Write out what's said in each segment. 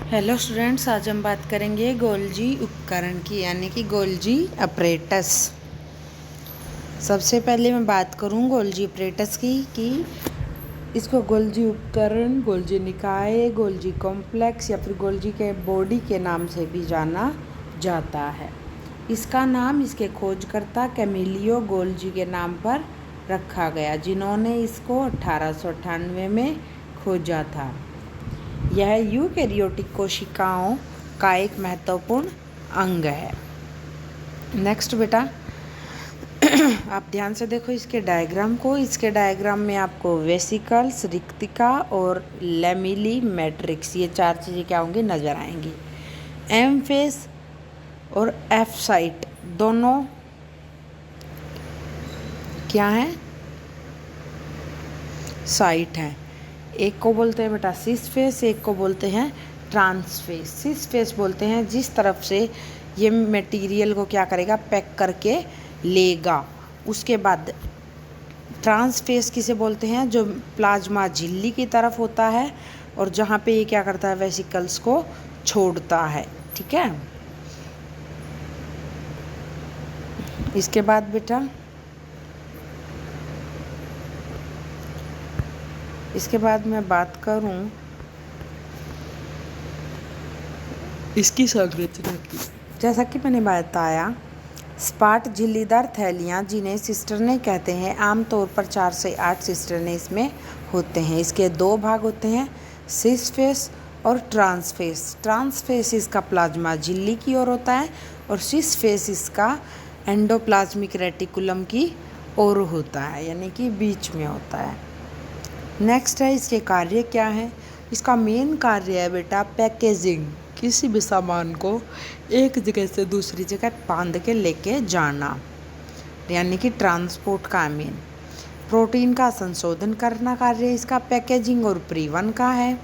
Hello students, आज हम बात करेंगे गोल्जी उपकरण की, यानी कि गोल्जी अपरेटस। सबसे पहले मैं बात करूं गोल्जी अपरेटस की कि इसको गोल्जी उपकरण, गोल्जी निकाय, गोल्जी कॉम्प्लेक्स या फिर गोल्जी के बॉडी के नाम से भी जाना जाता है। इसका नाम इसके खोजकर्ता कैमिलियो गोल्जी के नाम पर रखा गया, जिन्होंने इसको 1898 में खोजा था। यह यूकैरियोटिक कोशिकाओं का एक महत्वपूर्ण अंग है। नेक्स्ट बेटा, आप ध्यान से देखो इसके डायग्राम को। इसके डायग्राम में आपको वेसिकल्स, रिक्तिका और लेमिली मैट्रिक्स, ये चार चीज़ें क्या होंगी, नज़र आएंगी। एम फेस और एफ साइट दोनों क्या हैं, साइट हैं। एक को बोलते हैं बेटा सिस फेस, एक को बोलते हैं ट्रांस फेस। सिस फेस बोलते हैं जिस तरफ से ये मटेरियल को क्या करेगा, पैक करके लेगा। उसके बाद ट्रांस फेस किसे बोलते हैं, जो प्लाज्मा झिल्ली की तरफ होता है और जहाँ पे ये क्या करता है, वेसिकल्स को छोड़ता है। ठीक है। इसके बाद बेटा इसके बाद मैं बात करूं इसकी संरचना की। जैसा कि मैंने बताया, स्पाट झिल्लीदार थैलियाँ, जिन्हें सिस्टर्ने कहते हैं, आमतौर पर 4 से 8 सिस्टर्ने इसमें होते हैं। इसके दो भाग होते हैं, सिस फेस और ट्रांस फेस। ट्रांस फेस इसका प्लाज्मा झिल्ली की ओर होता है और सिस फेस इसका एंडोप्लाज्मिक रेटिकुलम की ओर होता है, यानी कि बीच में होता है। नेक्स्ट है, इसके कार्य क्या है। इसका मेन कार्य है बेटा पैकेजिंग, किसी भी सामान को एक जगह से दूसरी जगह बांध के लेके जाना, यानी कि ट्रांसपोर्ट का मेन। प्रोटीन का संशोधन करना कार्य इसका पैकेजिंग और परिवहन का है।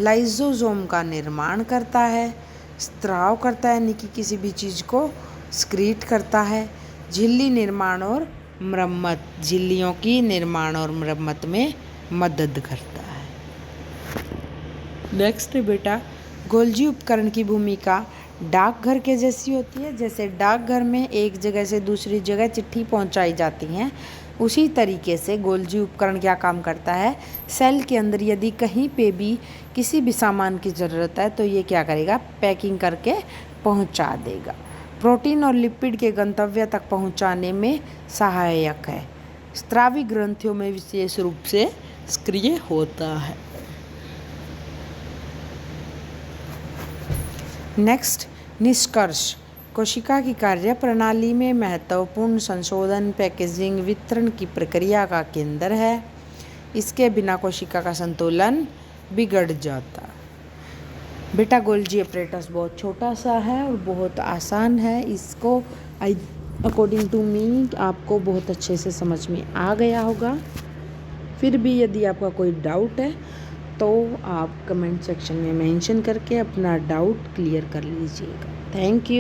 लाइसोसोम का निर्माण करता है, स्त्राव करता है, यानी कि किसी भी चीज़ को स्क्रीट करता है। झिल्ली निर्माण और मरम्मत, झिल्लियों की निर्माण और मरम्मत में मदद करता है। नेक्स्ट बेटा, गोल्जी उपकरण की भूमिका डाकघर के जैसी होती है। जैसे डाकघर में एक जगह से दूसरी जगह चिट्ठी पहुंचाई जाती हैं, उसी तरीके से गोल्जी उपकरण क्या काम करता है, सेल के अंदर यदि कहीं पे भी किसी भी सामान की ज़रूरत है तो ये क्या करेगा, पैकिंग करके पहुंचा देगा। प्रोटीन और लिपिड के गंतव्य तक पहुंचाने में सहायक है। स्त्रावी ग्रंथियों में विशेष रूप से सक्रिय होता है। नेक्स्ट, निष्कर्ष। कोशिका की कार्य प्रणाली में महत्वपूर्ण संशोधन, पैकेजिंग, वितरण की प्रक्रिया का केंद्र है। इसके बिना कोशिका का संतुलन बिगड़ जाता है। बेटा गोल्जी अपरेटस बहुत छोटा सा है और बहुत आसान है। इसको अकॉर्डिंग टू मी आपको बहुत अच्छे से समझ में आ गया होगा। फिर भी यदि आपका कोई डाउट है तो आप कमेंट सेक्शन में मेंशन करके अपना डाउट क्लियर कर लीजिएगा। Thank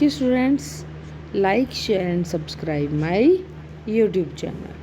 you students. Like, share and subscribe my YouTube channel.